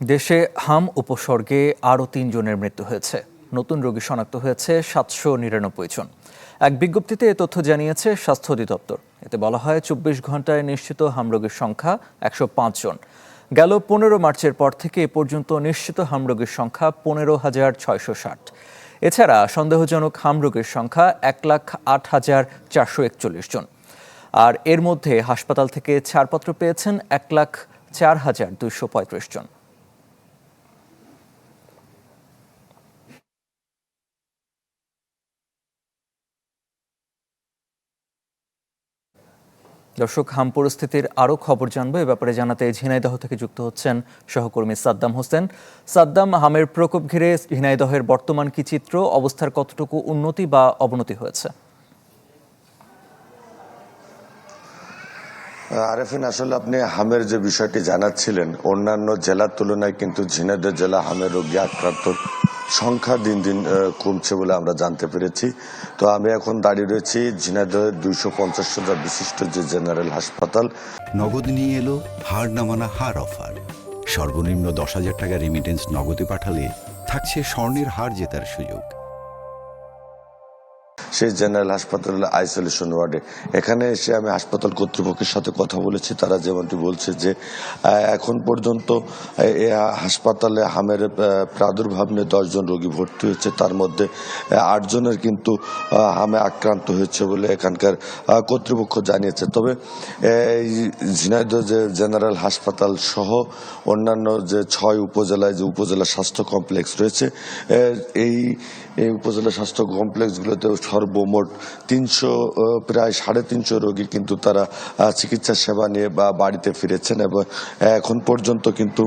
দেশে হাম উপসর্গে আরও ৩ জনের মৃত্যু হয়েছে। নতুন রোগী শনাক্ত হয়েছে ৭৯৯ জন। এক বিজ্ঞপ্তিতে এ তথ্য জানিয়েছে স্বাস্থ্য অধিদপ্তর। এতে বলা হয় ২৪ ঘন্টায় নিশ্চিত হাম রোগীর সংখ্যা ১০৫ জন। গেল ১৫ মার্চের পর থেকে এ পর্যন্ত নিশ্চিত হাম রোগীর সংখ্যা ১৫,৬৬০। এছাড়া সন্দেহজনক হাম রোগীর সংখ্যা ১,০৮,৪৪১ জন। আর এর মধ্যে হাসপাতাল থেকে ছাড়পত্র পেয়েছেন ১,০৪,২৩৫ জন। দর্শক, হাম পরিস্থিতির আরও খবর জানবো। এ ব্যাপারে জানাতে ঝিনাইদহ থেকে যুক্ত হচ্ছেন সহকর্মী সাদ্দাম হোসেন। সাদ্দাম, হামের প্রকোপ ঘিরে ঝিনাইদহের বর্তমান কি চিত্র, অবস্থার কতটুকু উন্নতি বা অবনতি হয়েছে? আরেফিন, আসলে আপনি হামের যে বিষয়টি জানাচ্ছিলেন, অন্যান্য জেলার তুলনায় কিন্তু ঝিনাইদহ জেলা হামের রোগী আক্রান্ত সংখ্যা দিন দিন কমছে বলে আমরা জানতে পেরেছি। তো আমি এখন দাঁড়িয়ে রয়েছি ঝিনাইদহের 250 শয্যা বিশিষ্ট যে জেনারেল হাসপাতাল। নগদ নিয়ে এলো হার নামানা হার অফার। সর্বনিম্ন 10,000 টাকা রেমিটেন্স নগদে পাঠালে থাকছে স্বর্ণের হার জেতার সুযোগ। সেই জেনারেল হাসপাতালের আইসোলেশন ওয়ার্ডে এখানে এসে আমি হাসপাতাল কর্তৃপক্ষের সাথে কথা বলেছি। তারা যেমনটি বলছে যে এখন পর্যন্ত হাসপাতালে হামের প্রাদুর্ভাব নিয়ে 10 জন রোগী ভর্তি হয়েছে। তার মধ্যে 8 জনের কিন্তু হামে আক্রান্ত হয়েছে বলে এখানকার কর্তৃপক্ষ জানিয়েছে। তবে ঝিনাইদহ যে জেনারেল হাসপাতাল সহ অন্যান্য যে 6 উপজেলায় যে উপজেলা স্বাস্থ্য কমপ্লেক্স রয়েছে, এই উপজেলা স্বাস্থ্য কমপ্লেক্সগুলোতে সর্বমোট প্রায় 350 রোগী কিন্তু তারা চিকিৎসা সেবা নিয়ে বা বাড়িতে ফিরেছেন। এবং এখন পর্যন্ত কিন্তু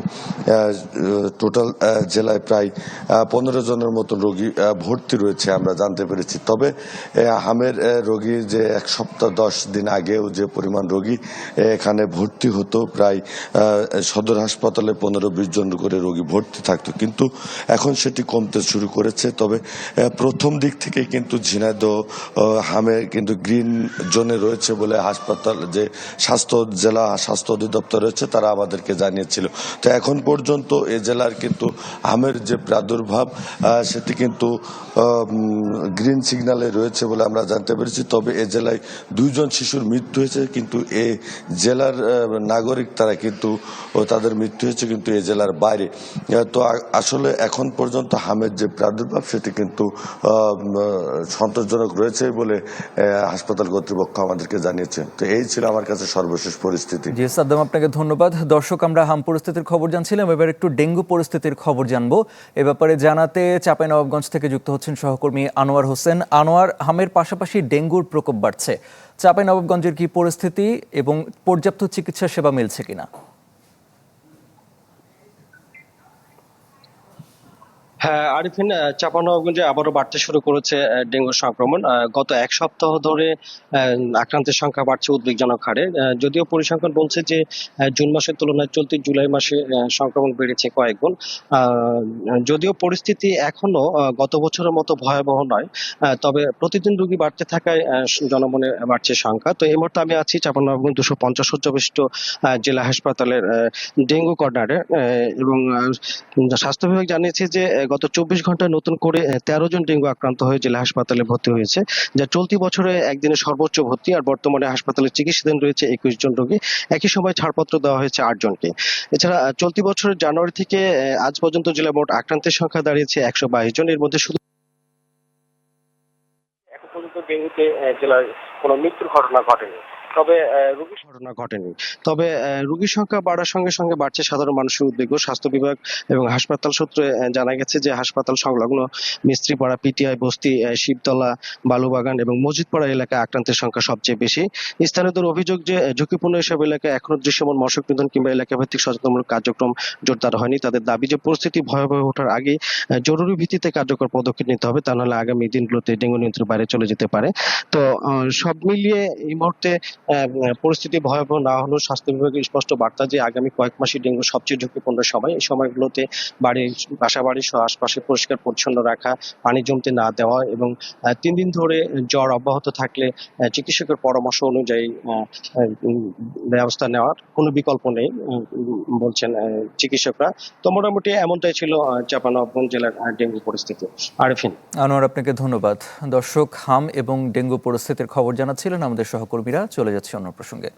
টোটাল জেলায় প্রায় 15 জনের মতন রোগী ভর্তি রয়েছে আমরা জানতে পেরেছি। তবে হামের রোগী যে 1 সপ্তাহ 10 দিন আগেও যে পরিমাণ রোগী এখানে ভর্তি হতো, প্রায় সদর হাসপাতালে 15-20 জন করে রোগী ভর্তি থাকতো, কিন্তু এখন সেটি কমতে শুরু করেছে। তবে প্রথম দিক থেকে কিন্তু ঝিনাইদহ হামে কিন্তু গ্রিন জোনে রয়েছে বলে হাসপাতাল যে জেলা স্বাস্থ্য অধিদপ্তর রয়েছে তারা আমাদেরকে জানিয়েছিল। তো এখন পর্যন্ত এ জেলার কিন্তু হামের যে প্রাদুর্ভাব সেটি কিন্তু গ্রিন সিগন্যালে রয়েছে বলে আমরা জানতে পেরেছি। তবে এ জেলায় 2 জন শিশুর মৃত্যু হয়েছে, কিন্তু এ জেলার নাগরিক তারা কিন্তু তাদের মৃত্যু হয়েছে কিন্তু এ জেলার বাইরে। তো আসলে এখন পর্যন্ত হামের যে প্রাদুর্ভাব সেটি কিন্তু সন্তোষজনক রয়েছে বলে হাসপাতাল কর্তৃপক্ষ আমাদেরকে জানিয়েছে। তো এই ছিল আমার কাছে সর্বশেষ পরিস্থিতি। জি সাদ্দাম, আপনাকে ধন্যবাদ। দর্শক, আমরা হাম পরিস্থিতির খবর জানছিলাম, এবার একটু ডেঙ্গু পরিস্থিতির খবর জানবো। এ ব্যাপারে জানাতে চাঁপাইনবাবগঞ্জ থেকে যুক্ত হচ্ছেন সহকর্মী আনোয়ার হোসেন। আনোয়ার, হামের পাশাপাশি ডেঙ্গুর প্রকোপ বাড়ছে, চাঁপাইনবাবগঞ্জের কি পরিস্থিতি এবং পর্যাপ্ত চিকিৎসা সেবা মিলছে কিনা? হ্যাঁ আরিফিন, চাঁপাইনবাবগঞ্জে আবারও বাড়তে শুরু করেছে ডেঙ্গুর সংক্রমণ। গত 1 সপ্তাহ ধরে আক্রান্তের সংখ্যা বাড়ছে উদ্বেগজনক হারে। যদিও পরিসংখ্যান বলছে যে জুন মাসের তুলনায় চলতি জুলাই মাসে সংক্রমণ বেড়েছে কয়েক গুণ। যদিও পরিস্থিতি এখনো গত বছরের মতো ভয়াবহ নয়, তবে প্রতিদিন রোগী বাড়তে থাকায় জনমনে বাড়ছে সংখ্যা। তো এই মুহূর্তে আমি আছি চাঁপাইনবাবগঞ্জ 250 শয্যা বিশিষ্ট জেলা হাসপাতালের ডেঙ্গু কর্নারে, এবং স্বাস্থ্য বিভাগ জানিয়েছে যে গত 24 ঘন্টায় নতুন করে 13 জন ডেঙ্গু আক্রান্ত হয়ে জেলা হাসপাতালে ভর্তি হয়েছে, যা চলতি বছরে একদিনে সর্বোচ্চ ভর্তি। আর বর্তমানে হাসপাতালে চিকিৎসাধীন রয়েছে 21 জন রোগী। একই সময় ছাড়পত্র দেওয়া হয়েছে 8 জনকে। এছাড়া চলতি বছরের জানুয়ারি থেকে আজ পর্যন্ত জেলায় মোট আক্রান্তের সংখ্যা দাঁড়িয়েছে 122 জন। এর মধ্যে শুধু এখন পর্যন্ত ডেঙ্গুতে জেলায় কোনো মৃত্যুর ঘটনা ঘটেনি। তবে রোগীর সংখ্যা বাড়ার সঙ্গে সঙ্গে বাড়ছে সাধারণ মানুষের উদ্বেগ। স্বাস্থ্য বিভাগ এবং হাসপাতাল সূত্রে জানা গেছে যে হাসপাতাল সংলগ্ন মিস্ত্রিপাড়া, পিটিআই বস্তি, শিবতলা, বালুবাগান এবং মসজিদপাড়া এলাকায় আক্রান্তের সংখ্যা সবচেয়ে বেশি। স্থানীয়দের অভিযোগ যে ঝুঁকিপূর্ণ এসব এলাকায় এখনো দৃশ্যমান মশক নিধন কিংবা এলাকা ভিত্তিক সচেতনমূলক কার্যক্রম জোরদার হয়নি। তাদের দাবি যে পরিস্থিতি ভয়াবহ ওঠার আগে জরুরি ভিত্তিতে কার্যকর পদক্ষেপ নিতে হবে, তা নাহলে আগামী দিনগুলোতে ডেঙ্গু নিয়ন্ত্রণের বাইরে চলে যেতে পারে। তো সব মিলিয়ে এই মুহূর্তে পরিস্থিতি ভয়াবহ না হলেও স্বাস্থ্য বিভাগের স্পষ্ট বার্তা যে আগামী কয়েক মাসই ডেঙ্গু সবচেয়ে ঝুঁকিপূর্ণ সময়। এই সময়গুলোতে বাসা বাড়ি সহ আশপাশে পরিষ্কার পরিচ্ছন্ন রাখা, পানি জমতে না দেওয়া এবং 3 দিন ধরে জ্বর অব্যাহত থাকলে চিকিৎসকের পরামর্শ অনুযায়ী ব্যবস্থা নেওয়ার কোনো বিকল্প নেই বলছেন চিকিৎসকরা। তো মোটামুটি এমনটাই ছিল চাঁপাইনবাবগঞ্জ জেলার ডেঙ্গু পরিস্থিতি। আরিফিন। আনোয়ার, আপনাকে ধন্যবাদ। দর্শক, হাম এবং ডেঙ্গু পরিস্থিতির খবর জানাচ্ছিলেন আমাদের সহকর্মীরা। চলে যাচ্ছে অন্য প্রসঙ্গে।